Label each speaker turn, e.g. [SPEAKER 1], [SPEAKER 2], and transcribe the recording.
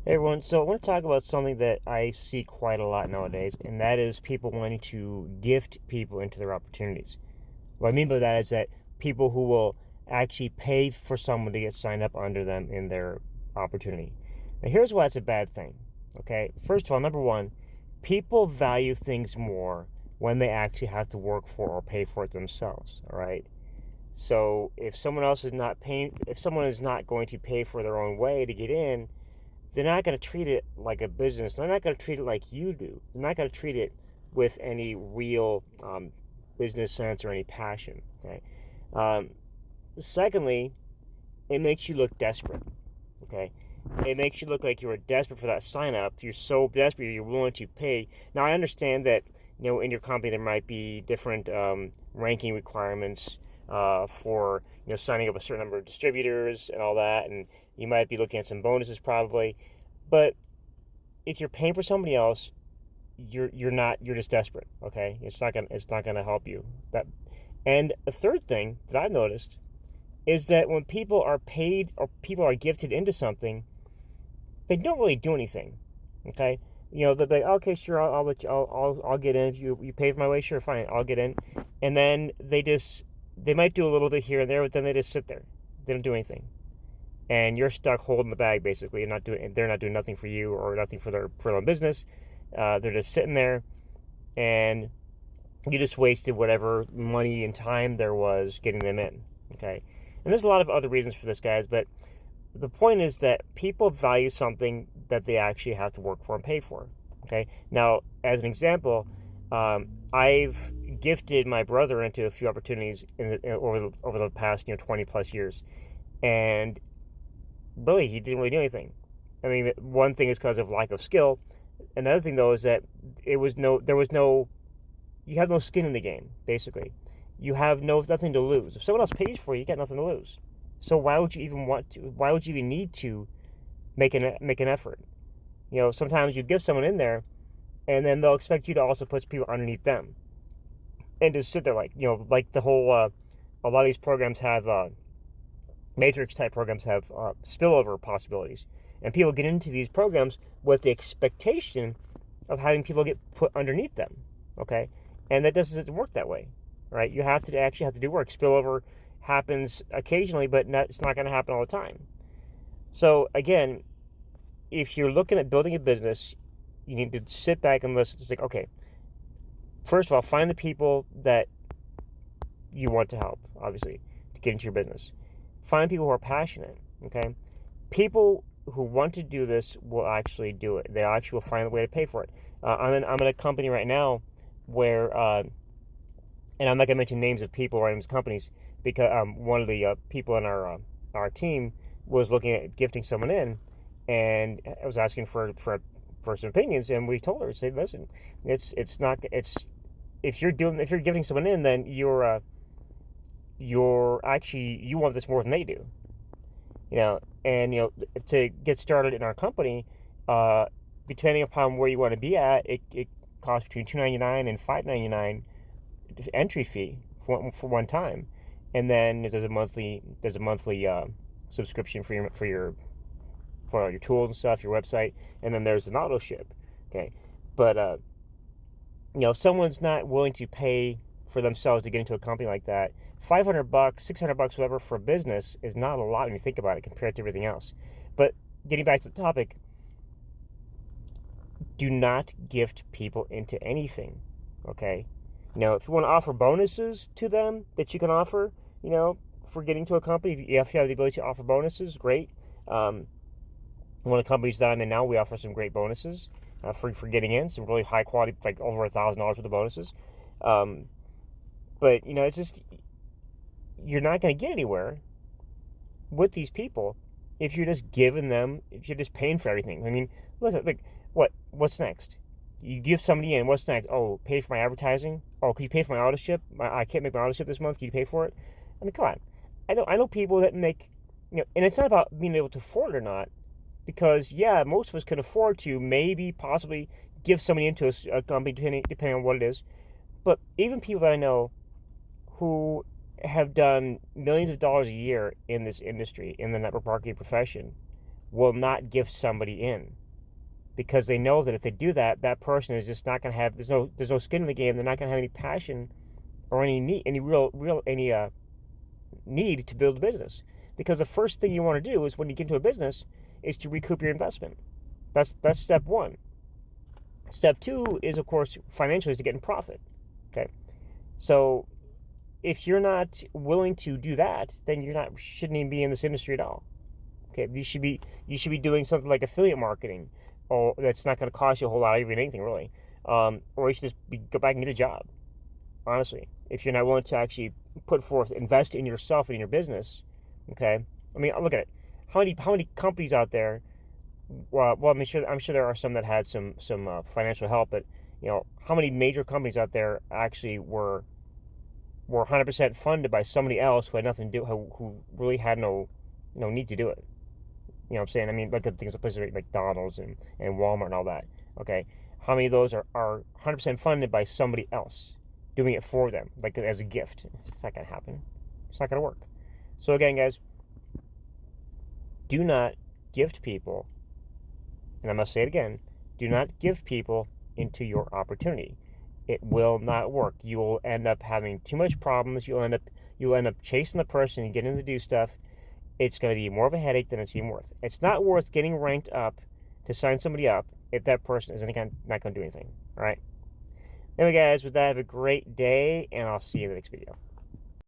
[SPEAKER 1] Hey everyone, so I want to talk about something that I see quite a lot nowadays, and that is people wanting to gift people into their opportunities. What I mean by that is that people who will actually pay for someone to get signed up under them in their opportunity. Now, here's why it's a bad thing. Okay, first of all, number one, people value things more when they actually have to work for or pay for it themselves. All right, so if someone is not going to pay for their own way to get in, they're not going to treat it like a business. They're not going to treat it like you do. They're not going to treat it with any real business sense or any passion. Okay. Um, Secondly, it makes you look desperate. Okay. It makes you look like you are desperate for that sign up. You're so desperate you're willing to pay. Now I understand that in your company there might be different ranking requirements for signing up a certain number of distributors and all that, and you might be looking at some bonuses probably. But if you're paying for somebody else, you're just desperate. Okay, it's not gonna help you. That and a third thing that I've noticed is that when people are paid or people are gifted into something, they don't really do anything. Okay, they'll be like, okay, sure, I'll let you, I'll get in. If you pay for my way, sure, fine, I'll get in. And then they might do a little bit here and there, but then they just sit there. They don't do anything, and you're stuck holding the bag basically, and they're not doing nothing for you or nothing for their own business. They're just sitting there, and you just wasted whatever money and time there was getting them in. Okay, and there's a lot of other reasons for this, guys, but the point is that people value something that they actually have to work for and pay for. Okay, now as an example, I've gifted my brother into a few opportunities over the past 20 plus years, and really he didn't really do anything. I mean, one thing is because of lack of skill. Another thing though is that there was no you have no skin in the game. Basically, you have nothing to lose. If someone else pays for you, you got nothing to lose. So why would you even want to? Why would you even need to make an effort? Sometimes you give someone in there, and then they'll expect you to also put people underneath them, and just sit there like the whole. A lot of these programs have matrix type programs have spillover possibilities, and people get into these programs with the expectation of having people get put underneath them. Okay, and that doesn't work that way, right? You actually have to do work. Spillover happens occasionally, but it's not going to happen all the time. So again, if you're looking at building a business, you need to sit back and listen. It's like, okay, first of all, find the people that you want to help, obviously, to get into your business. Find people who are passionate. Okay, people who want to do this will actually do it. They actually will find a way to pay for it. I'm in a company right now where, and I'm not gonna mention names of people or names of companies because one of the people in our team was looking at gifting someone in, and I was asking for some opinions, and we told her, say, listen, it's not it's if you're giving someone in, then you're actually you want this more than they do. And to get started in our company, uh, depending upon where you want to be at, it costs between $2.99 and $5.99 entry fee for one time, and then there's a monthly subscription for all your tools and stuff, your website, and then there's an auto ship. Okay, but if someone's not willing to pay for themselves to get into a company like that, $500, $600, whatever, for a business is not a lot when you think about it compared to everything else. But getting back to the topic, do not gift people into anything. Okay, if you want to offer bonuses to them that you can offer, for getting to a company, if you have the ability to offer bonuses, great. One of the companies that I'm in now, we offer some great bonuses for getting in, some really high quality, like over $1,000 worth of bonuses. Um, but it's just you're not going to get anywhere with these people if you're just if you're just paying for everything. I mean, listen, like what's next? You give somebody in, what's next? Oh, pay for my advertising. Oh, can you pay for my auto ship? I can't make my auto ship this month. Can you pay for it? I mean, come on. I know people that make, and it's not about being able to afford it or not, because yeah, most of us can afford to maybe possibly give somebody into a company depending on what it is. But even people that I know who have done millions of dollars a year in this industry, in the network marketing profession, will not gift somebody in, because they know that if they do that, that person is just not going to have, there's no skin in the game. They're not going to have any passion or any need, any need to build a business. Because the first thing you want to do is, when you get into a business, is to recoup your investment. That's step one. Step two is, of course, financially, is to get in profit. Okay, so if you're not willing to do that, then shouldn't even be in this industry at all. Okay, you should be doing something like affiliate marketing, or that's not going to cost you a whole lot, even anything really. Or you should just go back and get a job. Honestly, if you're not willing to actually invest in yourself and in your business. Okay, I mean, look at it. How many companies out there? Well, I'm sure there are some that had some financial help, but how many major companies out there actually were 100% funded by somebody else who had nothing to do, who really had no need to do it. You know what I'm saying? I mean, look at things like places like McDonald's and Walmart and all that. Okay, how many of those are 100% funded by somebody else doing it for them, like as a gift? It's not gonna happen. It's not gonna work. So again, guys, do not gift people, and I must say it again, do not gift people into your opportunity. It will not work. You will end up having too much problems. You'll end up chasing the person and getting them to do stuff. It's going to be more of a headache than it's even worth. It's not worth getting ranked up to sign somebody up if that person is not going to do anything. All right. Anyway, guys, with that, have a great day, and I'll see you in the next video.